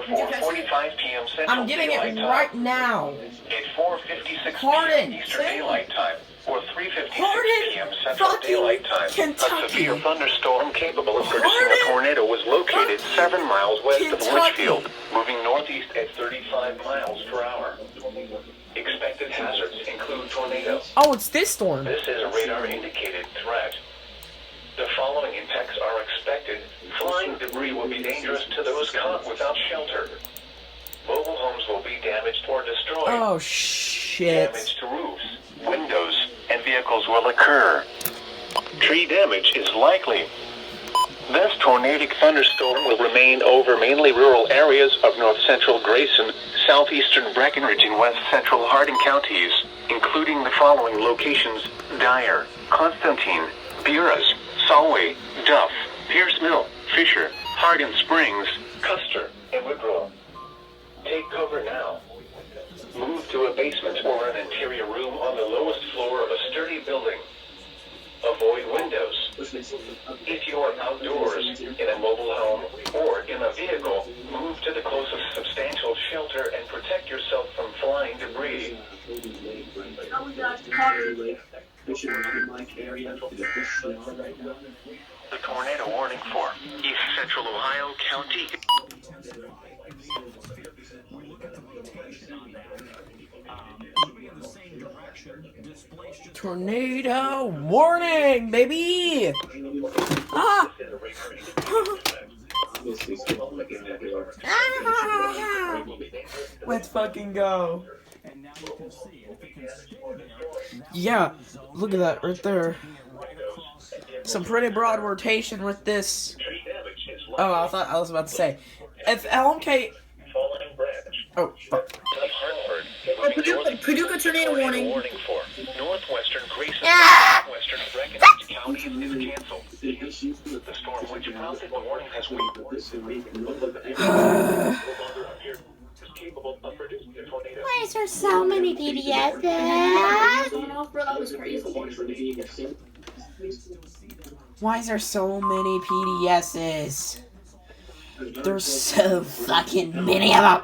4:45 p.m. Central I'm getting Daylight it Time. right now. At 4:56 Harden, p.m. Eastern Daylight Time, or 3:56 Harden, p.m. Central fucking Daylight Time, Kentucky. a severe thunderstorm capable of producing Harden, a tornado was located 7 miles west of Kentucky. Litchfield, moving northeast at 35 miles per hour. Expected hazards include tornadoes. Oh, it's this storm. This is a radar-indicated threat. The following impacts are expected. Flying debris will be dangerous to those caught without shelter. Mobile homes will be damaged or destroyed. Oh, shit. Damage to roofs, windows, and vehicles will occur. Tree damage is likely. This tornadic thunderstorm will remain over mainly rural areas of north-central Grayson, southeastern Breckenridge, and west-central Hardin counties, including the following locations: Dyer, Constantine, Buras, Solway, Duff, Pierce Mill, Fisher, Hardin Springs, Custer, and Woodrow. Take cover now. Move to a basement or an interior room on the lowest floor of a sturdy building. Avoid windows. If you are outdoors, in a mobile home, or in a vehicle, move to the closest substantial shelter and protect yourself from flying debris. The tornado warning for East Central Ohio County. Tornado warning, baby! Ah! Let's fucking go. Yeah, look at that right there. Some pretty broad rotation with this. Oh, I thought I was about to say. If LMK. Oh, fuck. Paducah tornado warning. For northwestern Grayson, northwestern Breckenridge counties is canceled. The storm which prompted the warning has Why is there so many PDSs? Why is there so many PDSs? There's so fucking many of them.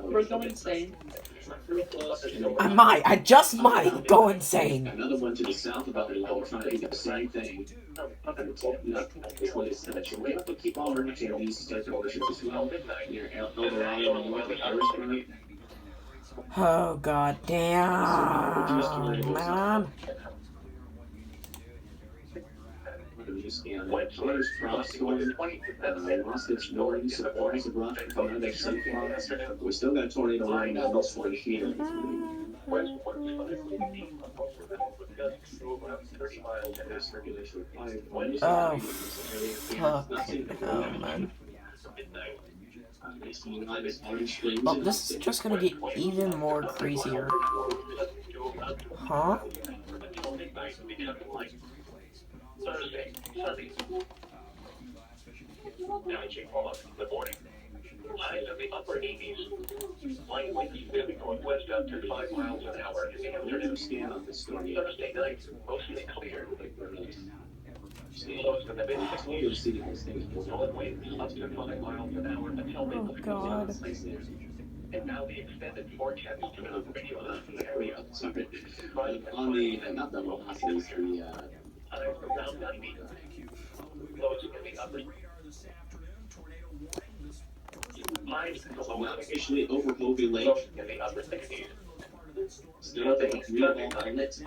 We're going insane. I just might go insane. Another one to the south about the lower trying to do the same thing. Keep all our activities stakeholders as well. Near Eldorado and North Irish. Oh, god damn, man. Players cross going, lost its north, supports of rough, coming next to we still got a tornado line down this one here. Oh, fuck. Oh, man. Well, this is just gonna get even more crazier. Huh? Thursday, Sunday. The morning. Highs of the upper 80s. Light winds moving northwest up to 5 miles an hour in the afternoon. Thursday night, mostly clear. Lows in the mid-60s. North winds up to 5 miles an hour until Oh, God. And now the extended forecast to the radio area. On the, not the velocities, the, around 90. Lows in the upper. Highs officially over Hoby Lake. in the upper 60s. Still up at real outlets.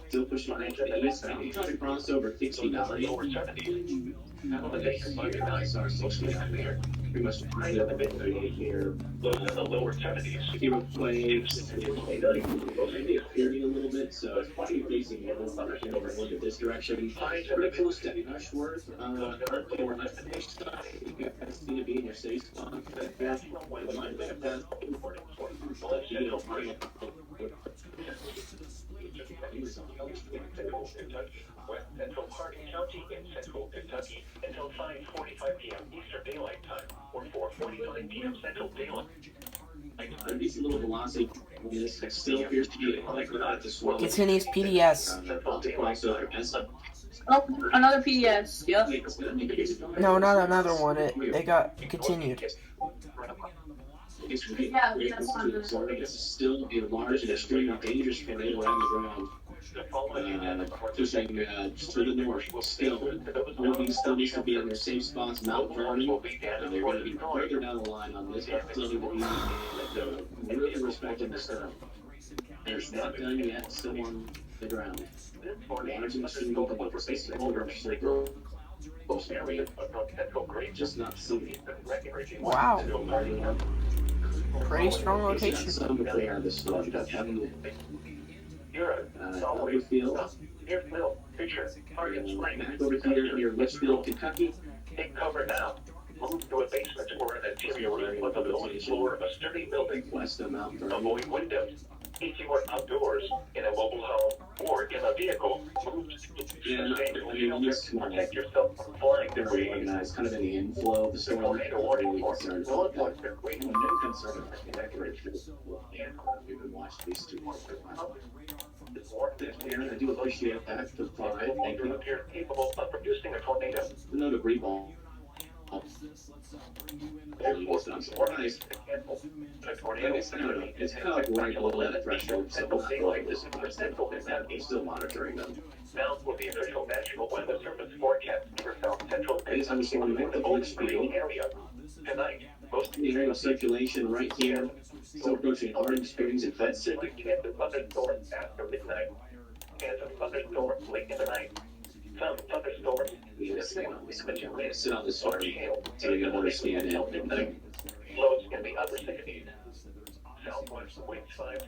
Still pushing into the east. I'm trying to cross over $60. Lower 70s. Elevations are socially clear. Pretty much right at the mid 38 here. Lows in the lower 70s. Hero waves. Veering a little bit, so it's probably facing a little better over look at this direction. Pretty close to Ashworth. Or less than each side. You guys need to be in your safe spot. West Central Hardin County in Central Kentucky until 5:45 p.m. Eastern Daylight Time or 4:49 p.m. Central Daylight. These little velocity This still appears to be like without the swell. Continues PDS. Oh, another PDS. Yep. No, not another one. It got continued. Yeah, that's one of the- It's still a large and extremely dangerous tornado around the ground. Pushing just to the north. Still, Oregon still needs to be in their safe spots. Mount Vernon, they're going to be further down the line on this facility to be really respecting the storm. There's not done yet. Still on the ground. Large and extremely dangerous. Over area just not seen. Wow. Pretty strong location. Some of they are the storm that heavy Litchfield. Back over here near Litchfield, Kentucky. Take cover now. Move to a basement or an interior room with a building floor of a sturdy building. West of Mount Vernon. Avoid windows. If you are outdoors, in a mobile home, or in a vehicle, move to protect yourself from flying They're debris. organized kind of in the inflow of the storm. Tornado warning Really for concerned. no electric We've been watching these two for a while. Aaron, I do appreciate that. The five. Thank you. appear capable of producing a tornado. No debris ball. It's not surprised. A tornado It's kind of right below that threshold, so not like this. I'm still monitoring them. Now for the official National Weather Service forecast for South Central I'm just wondering the Litchfield area. Tonight, most the area of circulation right here, still approaching Orange Springs and Fed City. chance of thunderstorms after midnight. Chance of thunderstorms late in the night. Some thunderstorms Sit on this story so you can understand it. lows can be under 60. Southwest winds 5 to